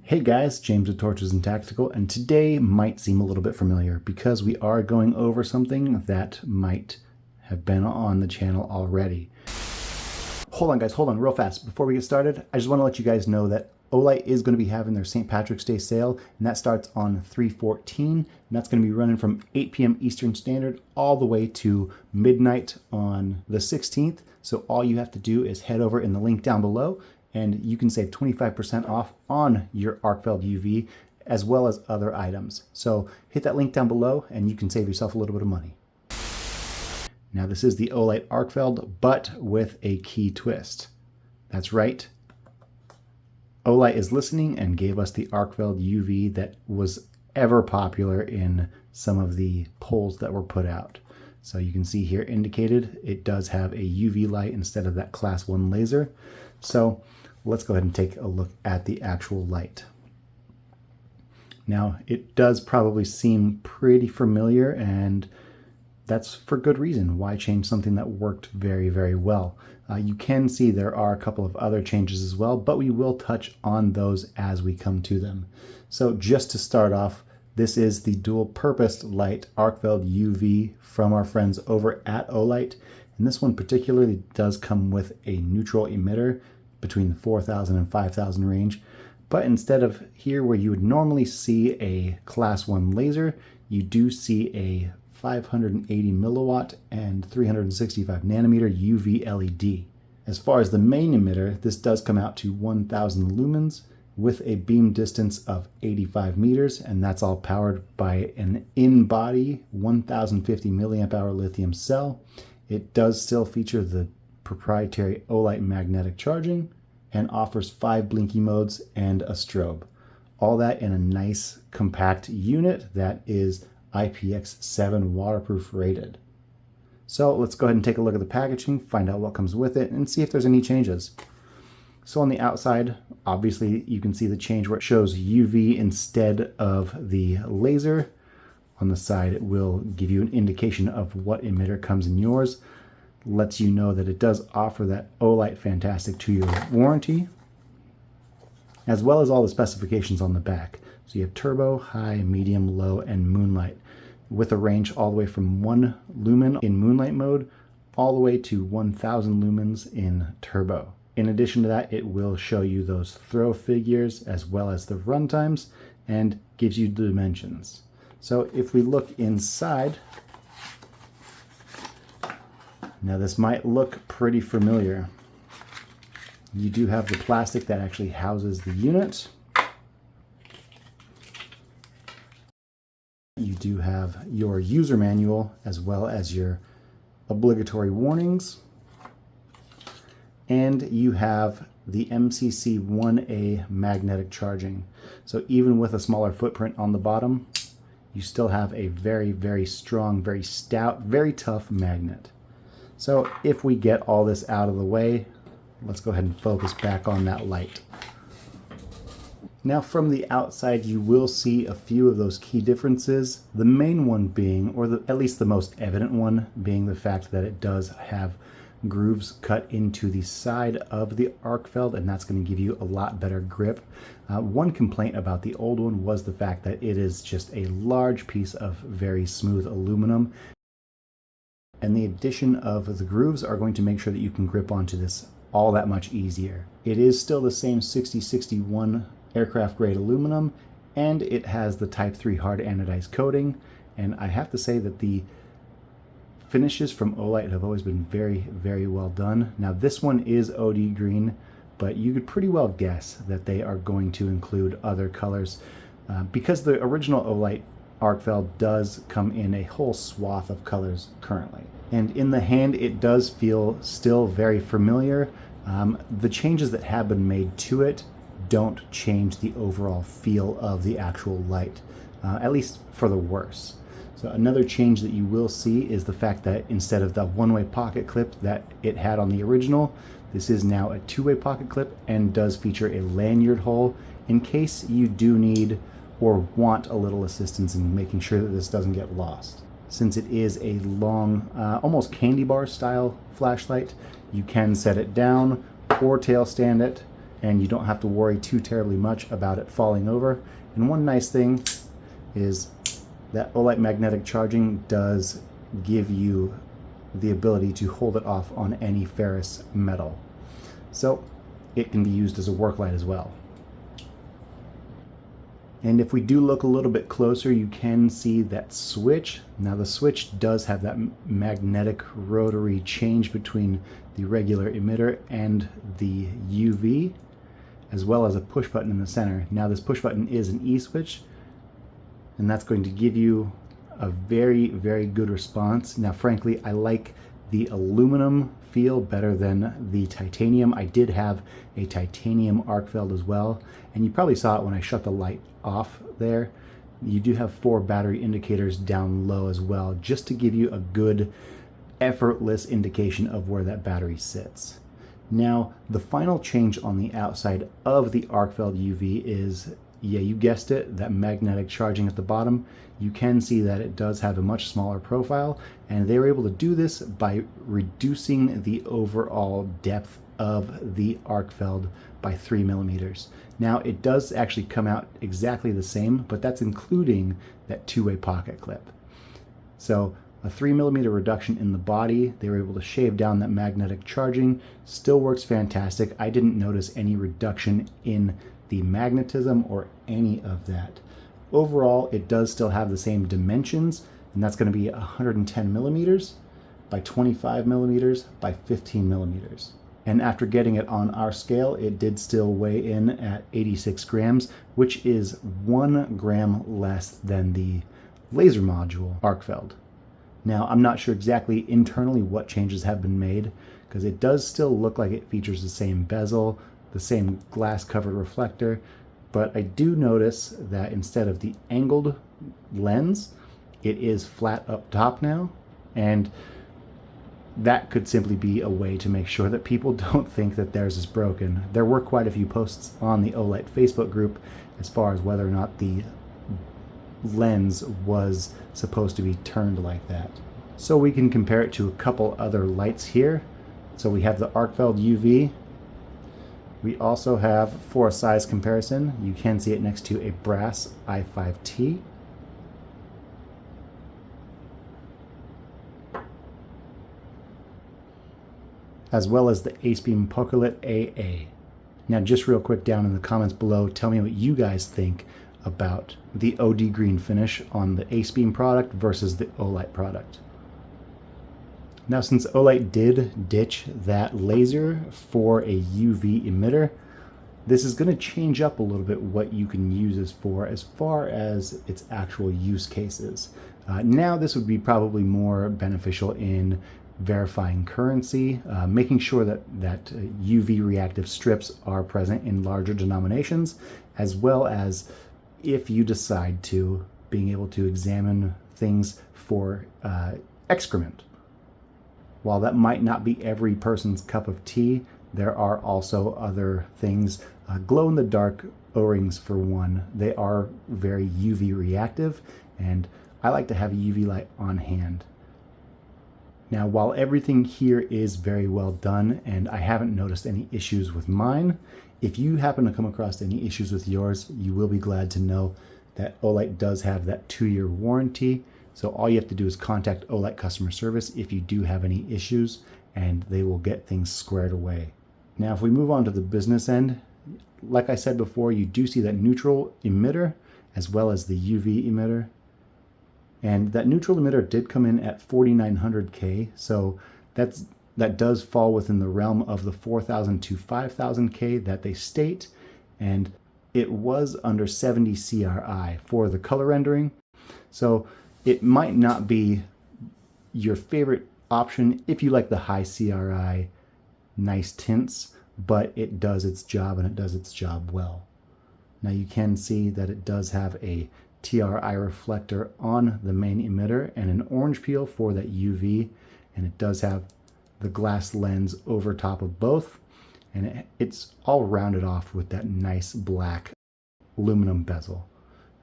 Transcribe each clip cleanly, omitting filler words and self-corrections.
Hey guys, James with Torches and Tactical, and today might seem a little bit familiar because we are going over something that might have been on the channel already. Hold on guys, hold on real fast. Before we get started, I just want to let you guys know that Olight is going to be having their St. Patrick's Day sale, and that starts on 3/14, and that's going to be running from 8 p.m. Eastern Standard all the way to midnight on the 16th. So all you have to do is head over in the link down below, and you can save 25% off on your Arkfeld UV as well as other items. So hit that link down below and you can save yourself a little bit of money. Now this is the Olight Arkfeld, but with a key twist. That's right. Olight is listening and gave us the Arkfeld UV that was ever popular in some of the polls that were put out. So you can see here indicated, it does have a UV light instead of that class 1 laser. So let's go ahead and take a look at the actual light. Now it does probably seem pretty familiar, and that's for good reason. Why change something that worked very, very well? You can see there are a couple of other changes as well, but we will touch on those as we come to them. So just to start off, this is the dual purpose light Arkfeld UV from our friends over at Olight. And this one particularly does come with a neutral emitter between the 4,000 and 5,000 range. But instead of here where you would normally see a class 1 laser, you do see a 580 milliwatt and 365 nanometer UV LED. As far as the main emitter, this does come out to 1,000 lumens with a beam distance of 85 meters, and that's all powered by an in-body 1050 milliamp hour lithium cell. It does still feature the proprietary Olight magnetic charging and offers 5 blinky modes and a strobe. All that in a nice compact unit that is IPX7 waterproof rated. So let's go ahead and take a look at the packaging, find out what comes with it, and see if there's any changes. So on the outside, obviously you can see the change where it shows UV instead of the laser. On the side, it will give you an indication of what emitter comes in yours. Lets you know that it does offer that Olight Fantastic 2-year warranty, as well as all the specifications on the back. So you have turbo, high, medium, low, and moonlight, with a range all the way from 1 lumen in moonlight mode all the way to 1,000 lumens in turbo. In addition to that, it will show you those throw figures as well as the run times and gives you the dimensions. So if we look inside, now this might look pretty familiar. You do have the plastic that actually houses the unit. You do have your user manual as well as your obligatory warnings. And you have the MCC 1A magnetic charging. So even with a smaller footprint on the bottom, you still have a very, very strong, very stout, very tough magnet. So if we get all this out of the way, let's go ahead and focus back on that light. Now from the outside, you will see a few of those key differences. The main one being, or at least the most evident one, being the fact that it does have grooves cut into the side of the Arkfeld, and that's going to give you a lot better grip. One complaint about the old one was the fact that it is just a large piece of very smooth aluminum, and the addition of the grooves are going to make sure that you can grip onto this all that much easier. It is still the same 6061 aircraft grade aluminum, and it has the Type 3 hard anodized coating, and I have to say that the finishes from Olight have always been very, very well done. Now this one is OD green, but you could pretty well guess that they are going to include other colors because the original Olight Arkfeld does come in a whole swath of colors currently. And in the hand, it does feel still very familiar. The changes that have been made to it don't change the overall feel of the actual light, at least for the worse. So another change that you will see is the fact that instead of the one-way pocket clip that it had on the original, this is now a two-way pocket clip and does feature a lanyard hole in case you do need or want a little assistance in making sure that this doesn't get lost. Since it is a long, almost candy bar style flashlight, you can set it down or tail stand it, and you don't have to worry too terribly much about it falling over. And one nice thing is that Olight magnetic charging does give you the ability to hold it off on any ferrous metal. So it can be used as a work light as well. And if we do look a little bit closer, you can see that switch. Now the switch does have that magnetic rotary change between the regular emitter and the UV, as well as a push button in the center. Now this push button is an E-switch, and that's going to give you a very, very good response. Now frankly, I like the aluminum feel better than the titanium. I did have a titanium Arkfeld as well, and you probably saw it when I shut the light off there. You do have 4 battery indicators down low as well, just to give you a good effortless indication of where that battery sits. Now the final change on the outside of the Arkfeld UV is, yeah, you guessed it, that magnetic charging at the bottom. You can see that it does have a much smaller profile, and they were able to do this by reducing the overall depth of the Arkfeld by 3 millimeters. Now it does actually come out exactly the same, but that's including that 2-way pocket clip. So a 3 millimeter reduction in the body. They were able to shave down that magnetic charging. Still works fantastic. I didn't notice any reduction in the magnetism or any of that. Overall, it does still have the same dimensions, and that's going to be 110 millimeters by 25 millimeters by 15 millimeters. And after getting it on our scale, it did still weigh in at 86 grams, which is 1 gram less than the laser module Arkfeld. Now, I'm not sure exactly internally what changes have been made, because it does still look like it features the same bezel, the same glass covered reflector, but I do notice that instead of the angled lens, it is flat up top now, and that could simply be a way to make sure that people don't think that theirs is broken. There were quite a few posts on the Olight Facebook group as far as whether or not the lens was supposed to be turned like that. So we can compare it to a couple other lights here. So we have the Arkfeld UV. We also have, for a size comparison, you can see it next to a brass i5T. As well as the AceBeam PokerLit AA. Now just real quick down in the comments below, tell me what you guys think about the OD green finish on the AceBeam product versus the Olight product. Now since Olight did ditch that laser for a UV emitter, this is going to change up a little bit what you can use this for as far as its actual use cases. Now this would be probably more beneficial in verifying currency, making sure that UV reactive strips are present in larger denominations, as well as if you decide to, being able to examine things for excrement. While that might not be every person's cup of tea, there are also other things. Glow-in-the-dark O-rings, for one, they are very UV reactive, and I like to have a UV light on hand. Now, while everything here is very well done, and I haven't noticed any issues with mine, if you happen to come across any issues with yours, you will be glad to know that Olight does have that 2-year warranty. So all you have to do is contact Olight customer service if you do have any issues, and they will get things squared away. Now, if we move on to the business end, like I said before, you do see that neutral emitter as well as the UV emitter. And that neutral emitter did come in at 4900K, so that does fall within the realm of the 4000 to 5000K that they state, and it was under 70 CRI for the color rendering. So it might not be your favorite option if you like the high CRI, nice tints, but it does its job, and it does its job well. Now you can see that it does have a TRI reflector on the main emitter and an orange peel for that UV, and it does have the glass lens over top of both, and it's all rounded off with that nice black aluminum bezel.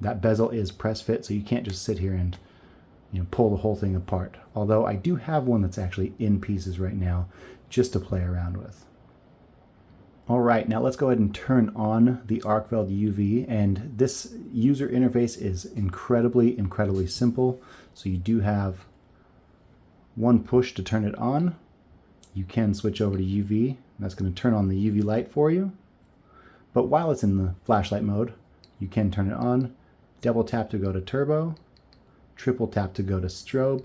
That bezel is press fit, so you can't just sit here and pull the whole thing apart. Although I do have one that's actually in pieces right now just to play around with. All right, now let's go ahead and turn on the Arkfeld UV, and this user interface is incredibly simple. So you do have one push to turn it on. You can switch over to UV. That's going to turn on the UV light for you. But while it's in the flashlight mode, you can turn it on. Double tap to go to turbo, triple tap to go to strobe.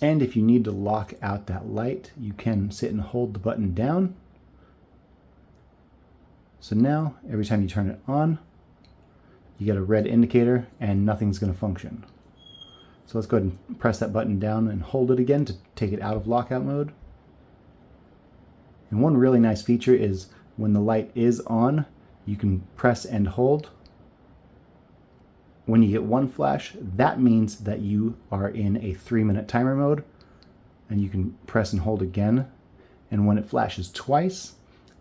And if you need to lock out that light, you can sit and hold the button down. So now, every time you turn it on, you get a red indicator and nothing's going to function. So let's go ahead and press that button down and hold it again to take it out of lockout mode. And one really nice feature is when the light is on, you can press and hold. When you get one flash, that means that you are in a 3-minute timer mode, and you can press and hold again. And when it flashes twice,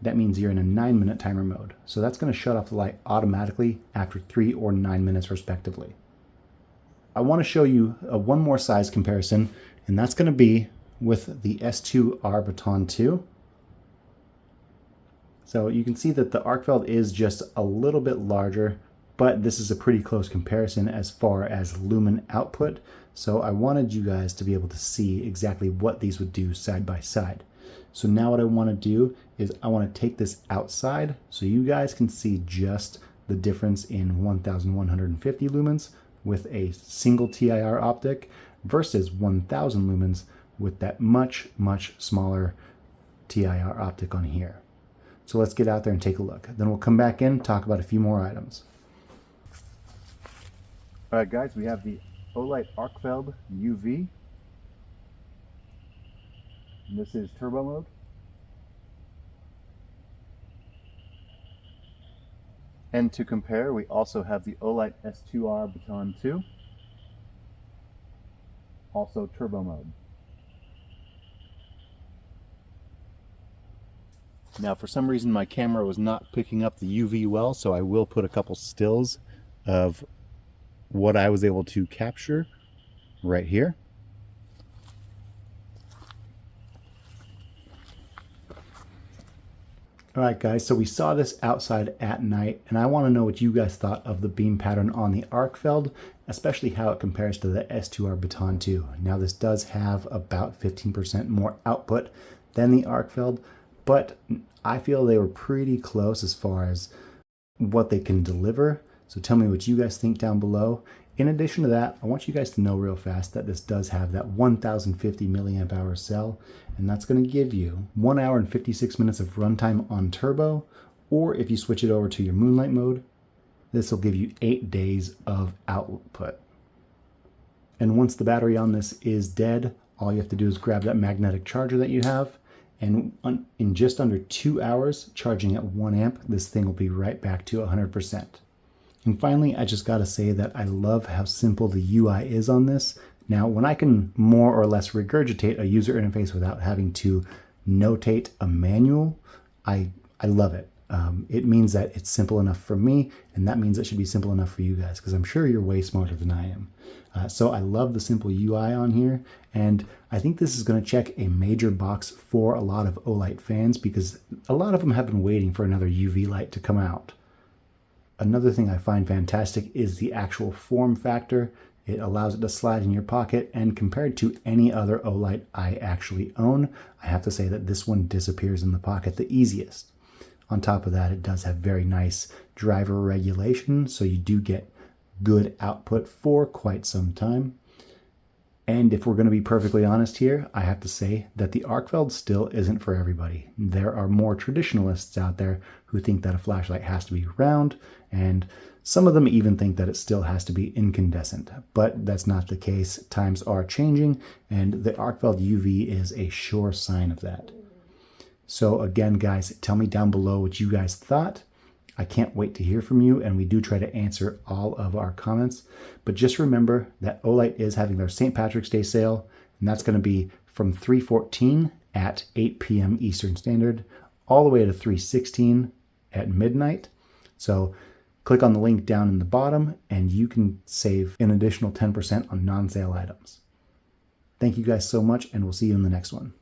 that means you're in a 9-minute timer mode. So that's going to shut off the light automatically after 3 or 9 minutes respectively. I want to show you one more size comparison, and that's going to be with the S2R Baton 2. So you can see that the Arkfeld is just a little bit larger, but this is a pretty close comparison as far as lumen output. So I wanted you guys to be able to see exactly what these would do side by side. So now what I want to do is I want to take this outside so you guys can see just the difference in 1150 lumens with a single TIR optic versus 1000 lumens with that much smaller TIR optic on here. So let's get out there and take a look. Then we'll come back in and talk about a few more items. All right, guys, we have the Olight ARKFELD UV. And this is turbo mode. And to compare, we also have the Olight S2R Baton 2, also turbo mode. Now, for some reason, my camera was not picking up the UV well, so I will put a couple stills of what I was able to capture right here. All right, guys, so we saw this outside at night, and I want to know what you guys thought of the beam pattern on the Arkfeld, especially how it compares to the S2R Baton 2. Now, this does have about 15% more output than the Arkfeld, but I feel they were pretty close as far as what they can deliver. So tell me what you guys think down below. In addition to that, I want you guys to know real fast that this does have that 1050 milliamp hour cell, and that's going to give you 1 hour and 56 minutes of runtime on turbo, or if you switch it over to your moonlight mode, this will give you 8 days of output. And once the battery on this is dead, all you have to do is grab that magnetic charger that you have, and in just under 2 hours, charging at 1 amp, this thing will be right back to 100%. And finally, I just gotta say that I love how simple the UI is on this. Now, when I can more or less regurgitate a user interface without having to notate a manual, I love it. It means that it's simple enough for me, and that means it should be simple enough for you guys, because I'm sure you're way smarter than I am. So I love the simple UI on here, and I think this is going to check a major box for a lot of Olight fans, because a lot of them have been waiting for another UV light to come out. Another thing I find fantastic is the actual form factor. It allows it to slide in your pocket, and compared to any other Olight I actually own, I have to say that this one disappears in the pocket the easiest. On top of that, it does have very nice driver regulation, so you do get good output for quite some time. And if we're going to be perfectly honest here, I have to say that the Arkfeld still isn't for everybody. There are more traditionalists out there who think that a flashlight has to be round, and some of them even think that it still has to be incandescent. But that's not the case. Times are changing, and the Arkfeld UV is a sure sign of that. So again, guys, tell me down below what you guys thought. I can't wait to hear from you, and we do try to answer all of our comments. But just remember that Olight is having their St. Patrick's Day sale, and that's going to be from 3/14 at 8 p.m. Eastern Standard all the way to 3/16 at midnight. So click on the link down in the bottom, and you can save an additional 10% on non-sale items. Thank you guys so much, and we'll see you in the next one.